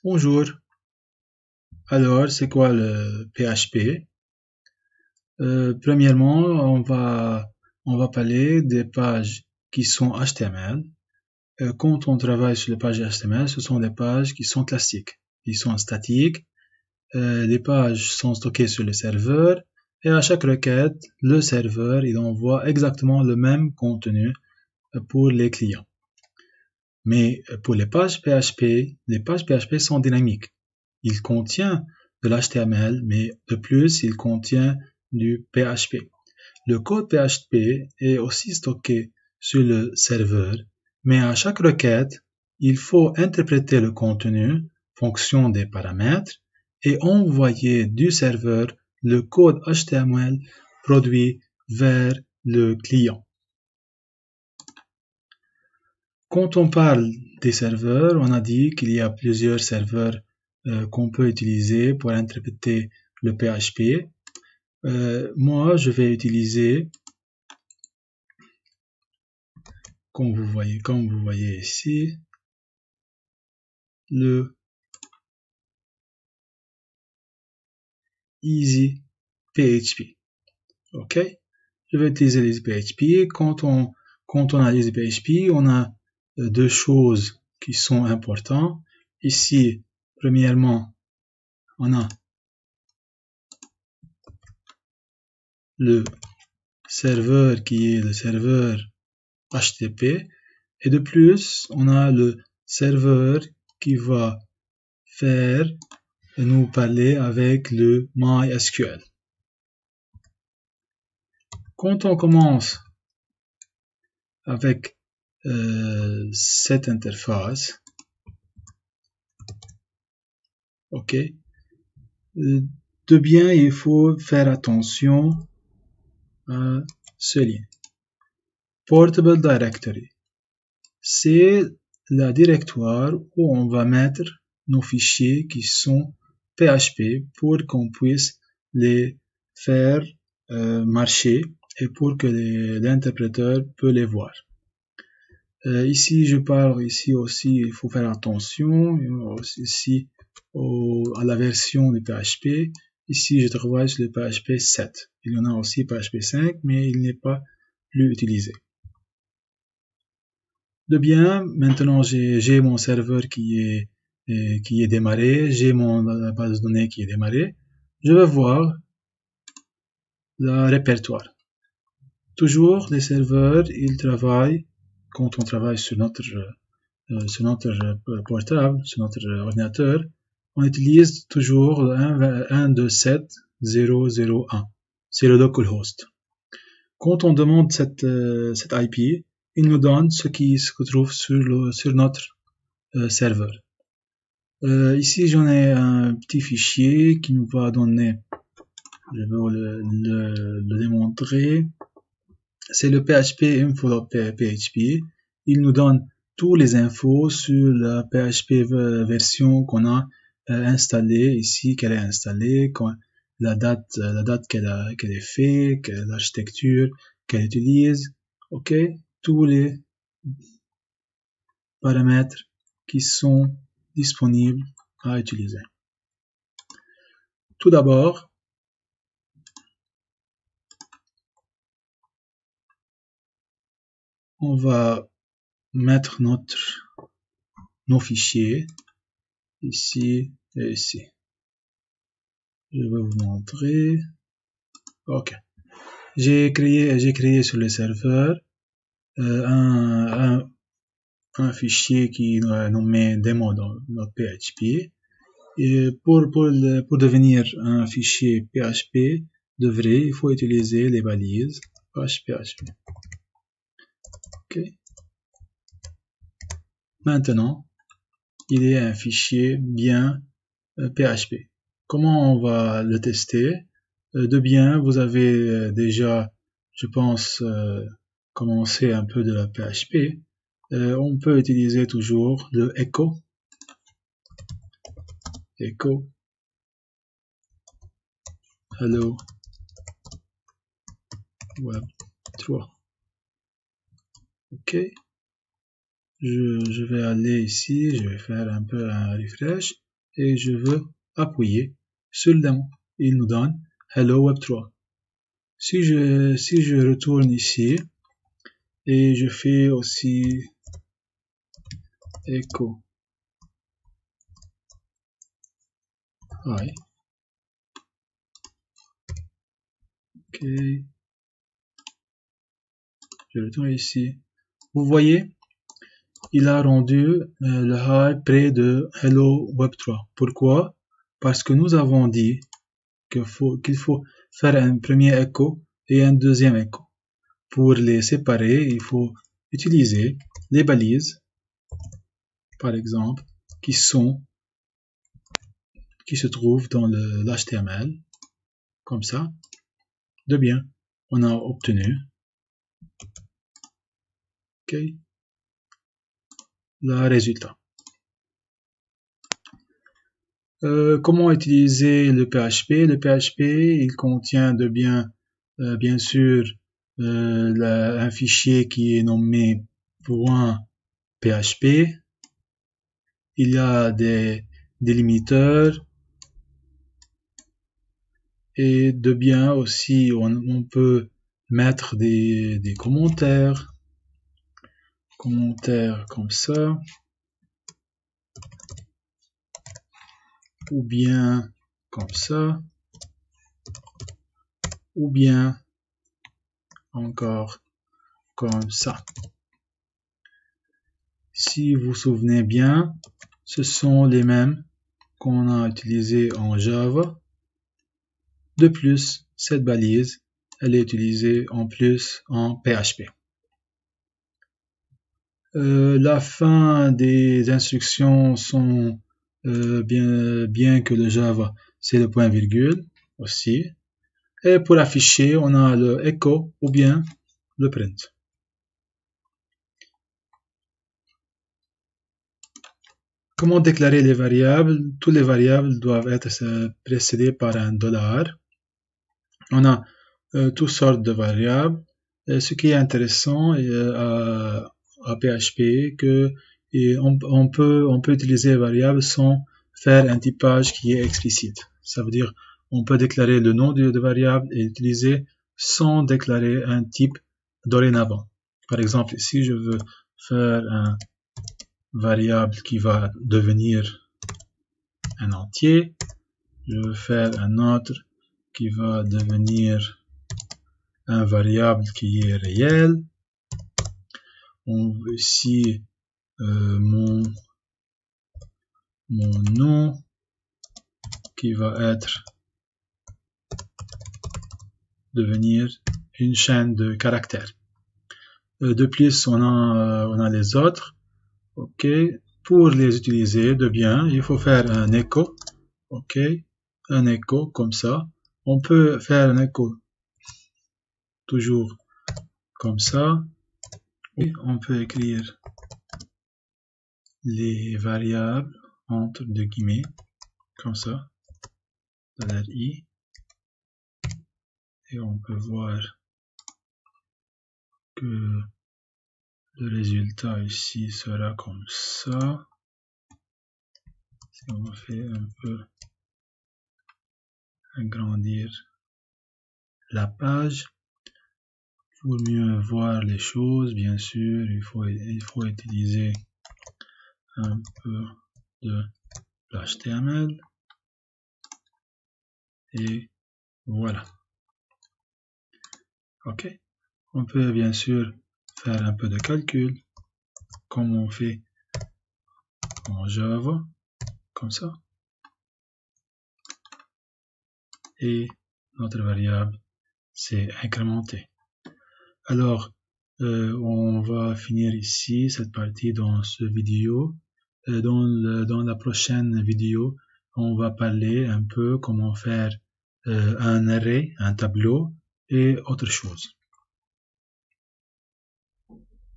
Bonjour. Alors, c'est quoi le PHP? Premièrement, on va parler des pages qui sont HTML. Quand on travaille sur les pages HTML, ce sont des pages qui sont classiques. Ils sont statiques. Les pages sont stockées sur le serveur et à chaque requête, le serveur il envoie exactement le même contenu pour les clients. Mais pour les pages PHP sont dynamiques. Il contient de l'HTML, mais de plus, il contient du PHP. Le code PHP est aussi stocké sur le serveur, mais à chaque requête, il faut interpréter le contenu, fonction des paramètres, et envoyer du serveur le code HTML produit vers le client. Quand on parle des serveurs, on a dit qu'il y a plusieurs serveurs qu'on peut utiliser pour interpréter le PHP. Moi, je vais utiliser, comme vous voyez ici, le Easy PHP. Ok? Je vais utiliser l'Easy PHP. Quand on a l'Easy PHP, on a deux choses qui sont importantes. Ici, premièrement, on a le serveur qui est le serveur HTTP et de plus on a le serveur qui va faire nous parler avec le MySQL. Quand on commence avec cette interface, ok, de bien il faut faire attention à ce lien. Portable Directory, c'est la directoire où on va mettre nos fichiers qui sont PHP pour qu'on puisse les faire marcher et pour que l'interpréteur peut les voir. Ici, je parle ici aussi, il faut faire attention ici à la version de PHP. Ici, je travaille sur le PHP 7. Il y en a aussi PHP 5, mais il n'est pas plus utilisé. De bien, maintenant j'ai mon serveur qui est démarré, j'ai mon base de données qui est démarrée. Je vais voir le répertoire. Toujours les serveurs, ils travaillent quand on travaille sur notre portable, sur notre ordinateur, on utilise toujours le 127.0.0.1. C'est le localhost. Quand on demande cette IP, il nous donne ce qui se trouve sur notre serveur. Ici, j'en ai un petit fichier qui nous va donner, je vais le démontrer, c'est le PHP info.php. Il nous donne tous les infos sur la PHP version qu'on a installée ici, qu'elle est installée, la date qu'elle est faite, l'architecture qu'elle utilise, ok, tous les paramètres qui sont disponibles à utiliser. Tout d'abord, on va mettre nos fichiers ici et ici. Je vais vous montrer. Ok. J'ai créé sur le serveur un fichier qui est nommé demo.php. Et pour devenir un fichier PHP de vrai, il faut utiliser les balises PHP. Ok. Maintenant, il est un fichier bien PHP. Comment on va le tester? De bien, vous avez déjà, je pense, commencé un peu de la PHP. On peut utiliser toujours le echo hello web 3. Ok, je vais aller ici, je vais faire un peu un refresh. et je veux appuyer sur le démon. Il nous donne Hello Web 3. Si je retourne ici et je fais aussi echo hi. Ok. Je retourne ici. Vous voyez, il a rendu le hi près de Hello Web 3. Pourquoi? Parce que nous avons dit qu'il faut faire un premier écho et un deuxième écho. Pour les séparer, il faut utiliser les balises, par exemple, qui se trouvent dans l'HTML, comme ça. De bien, on a obtenu le résultat. Comment utiliser le PHP? Le PHP, il contient bien sûr un fichier qui est nommé .php. Il y a des délimiteurs et de bien aussi on peut mettre des commentaires comme ça, ou bien comme ça, ou bien encore comme ça. Si vous vous souvenez bien, ce sont les mêmes qu'on a utilisés en Java. De plus, cette balise, elle est utilisée en plus en PHP. La fin des instructions sont bien que le Java, c'est le point virgule aussi. Et pour afficher, on a le echo ou bien le print. Comment déclarer les variables? Toutes les variables doivent être précédées par un $. On a toutes sortes de variables. Ce qui est intéressant à PHP, que on peut utiliser les variables sans faire un typage qui est explicite. Ça veut dire on peut déclarer le nom de variable et l'utiliser sans déclarer un type dorénavant. Par exemple, si je veux faire un variable qui va devenir un entier, je veux faire un autre qui va devenir un variable qui est réel. On veut ici mon nom qui va devenir une chaîne de caractères. De plus, on a les autres. Ok, pour les utiliser de bien, il faut faire un écho. Ok, un écho comme ça. On peut faire un écho toujours comme ça. Et on peut écrire les variables entre deux guillemets comme ça, $i, et on peut voir que le résultat ici sera comme ça. Si on fait un peu agrandir la page pour mieux voir les choses, bien sûr, il faut utiliser un peu de l'HTML. Et voilà. Ok. On peut bien sûr faire un peu de calcul, comme on fait en Java, comme ça. Et notre variable s'est incrémentée. Alors, on va finir ici cette partie dans cette vidéo. Dans la prochaine vidéo, on va parler un peu comment faire un array, un tableau et autre chose.